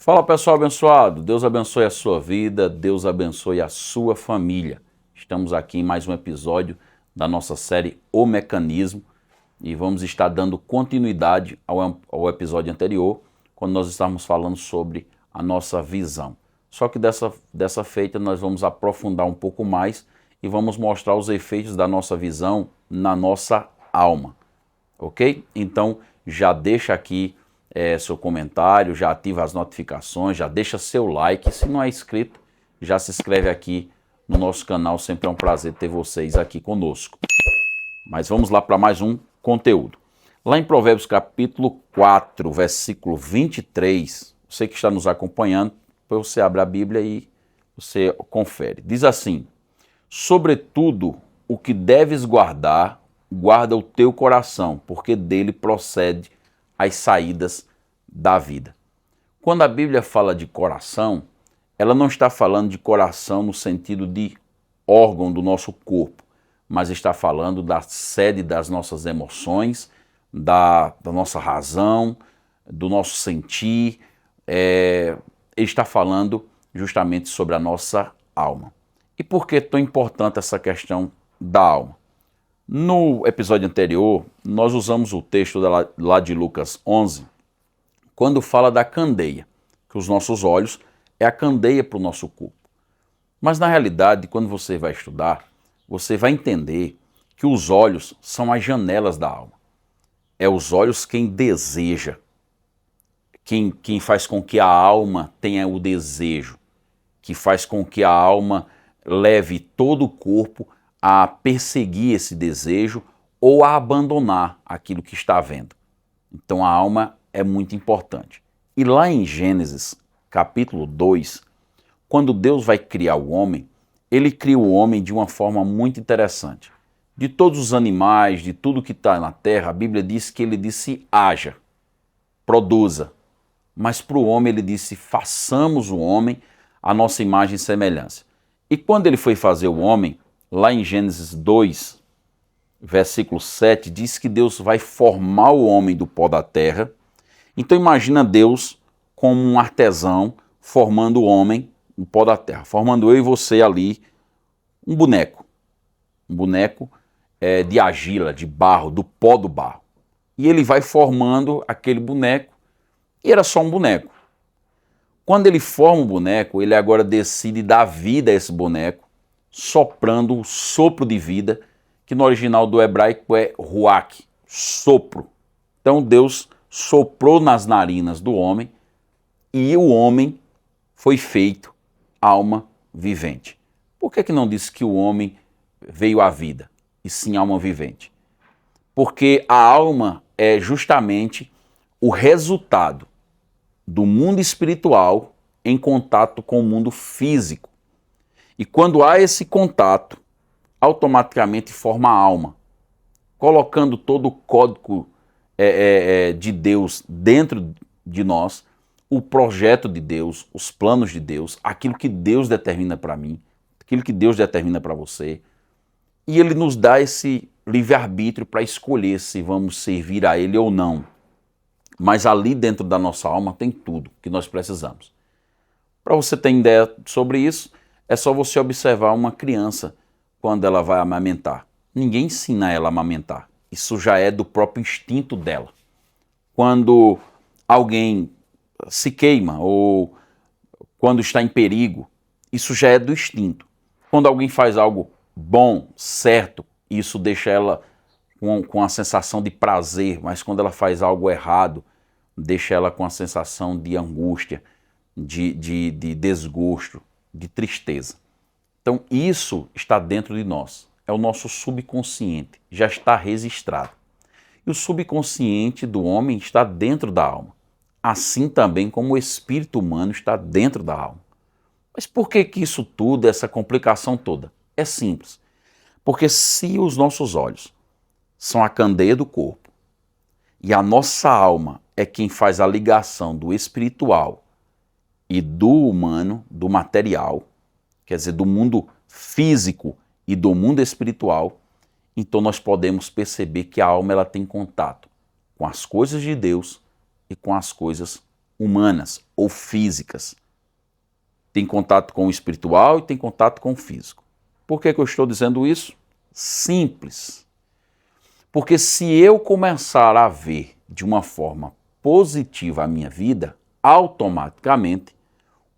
Fala pessoal abençoado, Deus abençoe a sua vida, Deus abençoe a sua família. Estamos aqui em mais um episódio da nossa série O Mecanismo e vamos estar dando continuidade ao episódio anterior, quando nós estávamos falando sobre a nossa visão. Só que dessa feita nós vamos aprofundar um pouco mais e vamos mostrar os efeitos da nossa visão na nossa alma, ok? Então já deixa aqui seu comentário, já ativa as notificações, já deixa seu like. Se não é inscrito, já se inscreve aqui no nosso canal. Sempre é um prazer ter vocês aqui conosco. Mas vamos lá para mais um conteúdo. Lá em Provérbios capítulo 4, versículo 23, você que está nos acompanhando, depois você abre a Bíblia e você confere. Diz assim: sobretudo o que deves guardar, guarda o teu coração, porque dele procede as saídas da vida. Quando a Bíblia fala de coração, ela não está falando de coração no sentido de órgão do nosso corpo, mas está falando da sede das nossas emoções, da nossa razão, do nosso sentir. Ele está falando justamente sobre a nossa alma. E por que é tão importante essa questão da alma? No episódio anterior, nós usamos o texto lá de Lucas 11, quando fala da candeia, que os nossos olhos é a candeia para o nosso corpo. Mas na realidade, quando você vai estudar, você vai entender que os olhos são as janelas da alma. É os olhos quem deseja, quem faz com que a alma tenha o desejo, que faz com que a alma leve todo o corpo a perseguir esse desejo ou a abandonar aquilo que está vendo. Então a alma é muito importante. E lá em Gênesis, capítulo 2, quando Deus vai criar o homem, ele cria o homem de uma forma muito interessante. De todos os animais, de tudo que está na terra, a Bíblia diz que ele disse haja, produza. Mas para o homem ele disse façamos o homem à nossa imagem e semelhança. E quando ele foi fazer o homem, lá em Gênesis 2, versículo 7, diz que Deus vai formar o homem do pó da terra. Então imagina Deus como um artesão formando o homem do pó da terra, formando eu e você ali um boneco de argila, de barro, do pó do barro. E ele vai formando aquele boneco, e era só um boneco. Quando ele forma o boneco, ele agora decide dar vida a esse boneco, soprando o sopro de vida, que no original do hebraico é ruach, sopro. Então Deus soprou nas narinas do homem e o homem foi feito alma vivente. Por que não disse que o homem veio à vida e sim alma vivente? Porque a alma é justamente o resultado do mundo espiritual em contato com o mundo físico. E quando há esse contato, automaticamente forma a alma, colocando todo o código de Deus dentro de nós, o projeto de Deus, os planos de Deus, aquilo que Deus determina para mim, aquilo que Deus determina para você. E Ele nos dá esse livre-arbítrio para escolher se vamos servir a Ele ou não. Mas ali dentro da nossa alma tem tudo que nós precisamos. Para você ter ideia sobre isso, é só você observar uma criança quando ela vai amamentar. Ninguém ensina ela a amamentar. Isso já é do próprio instinto dela. Quando alguém se queima ou quando está em perigo, isso já é do instinto. Quando alguém faz algo bom, certo, isso deixa ela com a sensação de prazer, mas quando ela faz algo errado, deixa ela com a sensação de angústia, de desgosto, de tristeza. Então isso está dentro de nós, é o nosso subconsciente, já está registrado. E o subconsciente do homem está dentro da alma, assim também como o espírito humano está dentro da alma. Mas por que isso tudo, essa complicação toda? É simples, porque se os nossos olhos são a candeia do corpo e a nossa alma é quem faz a ligação do espiritual e do humano, do material, quer dizer, do mundo físico e do mundo espiritual, então nós podemos perceber que a alma ela tem contato com as coisas de Deus e com as coisas humanas ou físicas. Tem contato com o espiritual e tem contato com o físico. Por que eu estou dizendo isso? Simples. Porque se eu começar a ver de uma forma positiva a minha vida, automaticamente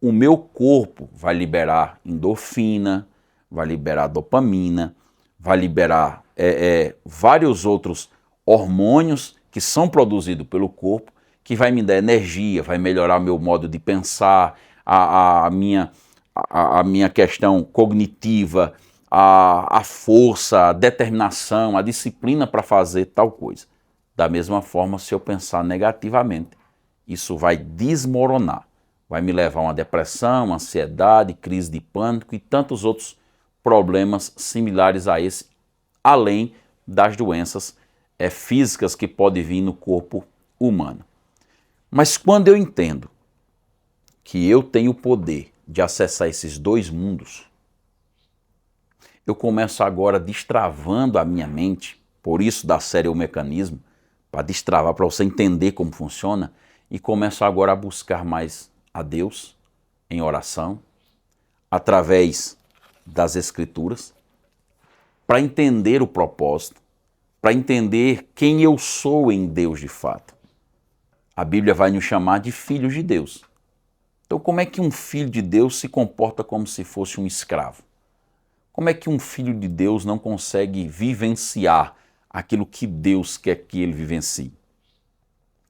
o meu corpo vai liberar endorfina, vai liberar dopamina, vai liberar vários outros hormônios que são produzidos pelo corpo, que vai me dar energia, vai melhorar meu modo de pensar, a minha questão cognitiva, a força, a determinação, a disciplina para fazer tal coisa. Da mesma forma, se eu pensar negativamente, isso vai desmoronar, vai me levar a uma depressão, ansiedade, crise de pânico e tantos outros problemas similares a esse, além das doenças físicas que podem vir no corpo humano. Mas quando eu entendo que eu tenho o poder de acessar esses dois mundos, eu começo agora destravando a minha mente, por isso da série O Mecanismo, para destravar, para você entender como funciona, e começo agora a buscar mais a Deus em oração, através das Escrituras, para entender o propósito, para entender quem eu sou em Deus de fato. A Bíblia vai nos chamar de filhos de Deus. Então, como é que um filho de Deus se comporta como se fosse um escravo? Como é que um filho de Deus não consegue vivenciar aquilo que Deus quer que ele vivencie?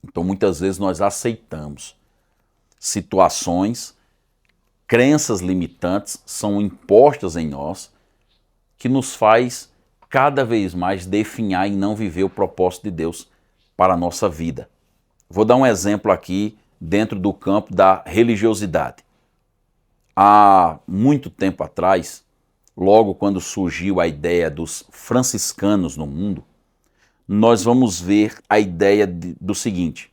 Então, muitas vezes nós aceitamos situações, crenças limitantes são impostas em nós, que nos faz cada vez mais definhar e não viver o propósito de Deus para a nossa vida. Vou dar um exemplo aqui dentro do campo da religiosidade. Há muito tempo atrás, logo quando surgiu a ideia dos franciscanos no mundo, nós vamos ver a ideia do seguinte: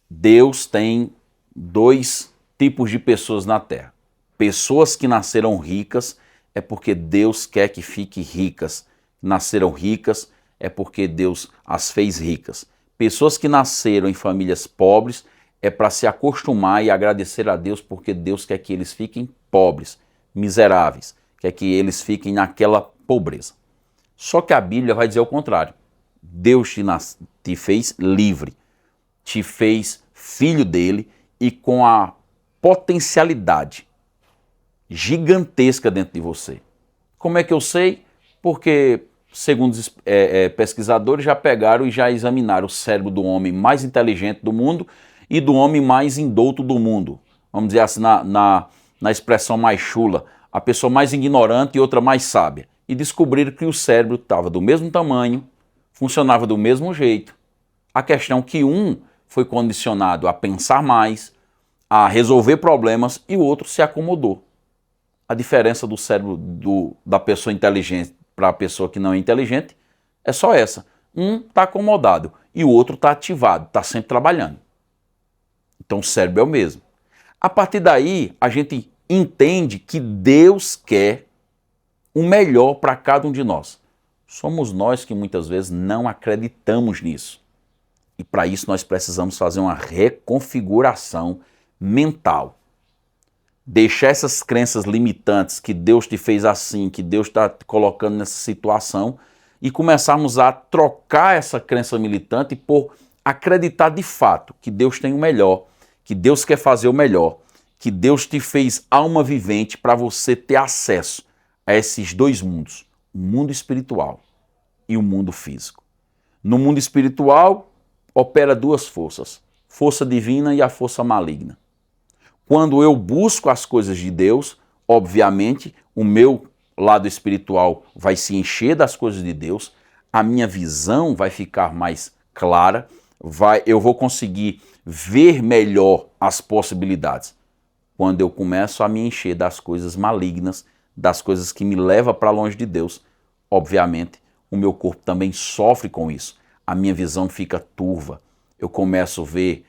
Deus tem dois tipos de pessoas na Terra. Pessoas que nasceram ricas é porque Deus quer que fiquem ricas. Nasceram ricas é porque Deus as fez ricas. Pessoas que nasceram em famílias pobres é para se acostumar e agradecer a Deus porque Deus quer que eles fiquem pobres, miseráveis, quer que eles fiquem naquela pobreza. Só que a Bíblia vai dizer o contrário. Deus te fez livre, te fez filho dele e com a potencialidade gigantesca dentro de você. Como é que eu sei? Porque, segundo os pesquisadores, já pegaram e já examinaram o cérebro do homem mais inteligente do mundo e do homem mais indouto do mundo. Vamos dizer assim, na expressão mais chula, a pessoa mais ignorante e outra mais sábia. E descobriram que o cérebro estava do mesmo tamanho, funcionava do mesmo jeito. A questão é que um foi condicionado a pensar mais, a resolver problemas, e o outro se acomodou. A diferença do cérebro da pessoa inteligente para a pessoa que não é inteligente é só essa. Um está acomodado e o outro está ativado, está sempre trabalhando. Então o cérebro é o mesmo. A partir daí, a gente entende que Deus quer o melhor para cada um de nós. Somos nós que muitas vezes não acreditamos nisso. E para isso nós precisamos fazer uma reconfiguração mental. Deixar essas crenças limitantes que Deus te fez assim, que Deus está te colocando nessa situação, e começarmos a trocar essa crença militante por acreditar de fato que Deus tem o melhor, que Deus quer fazer o melhor, que Deus te fez alma vivente para você ter acesso a esses dois mundos, o mundo espiritual e o mundo físico. No mundo espiritual, opera duas forças, força divina e a força maligna. Quando eu busco as coisas de Deus, obviamente, o meu lado espiritual vai se encher das coisas de Deus, a minha visão vai ficar mais clara, eu vou conseguir ver melhor as possibilidades. Quando eu começo a me encher das coisas malignas, das coisas que me levam para longe de Deus, obviamente, o meu corpo também sofre com isso. A minha visão fica turva. Eu começo a ver,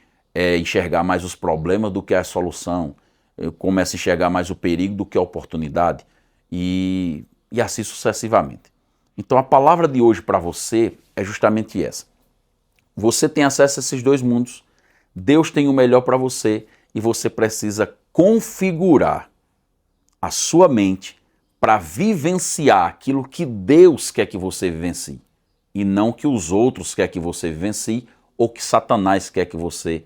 enxergar mais os problemas do que a solução. Eu começo a enxergar mais o perigo do que a oportunidade. E assim sucessivamente. Então a palavra de hoje para você é justamente essa. Você tem acesso a esses dois mundos. Deus tem o melhor para você e você precisa configurar a sua mente para vivenciar aquilo que Deus quer que você vivencie e não que os outros querem que você vivencie ou que Satanás quer que você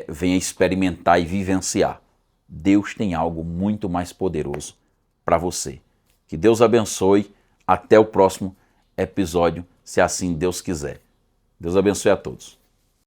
venha experimentar e vivenciar. Deus tem algo muito mais poderoso para você. Que Deus abençoe. Até o próximo episódio, se assim Deus quiser. Deus abençoe a todos.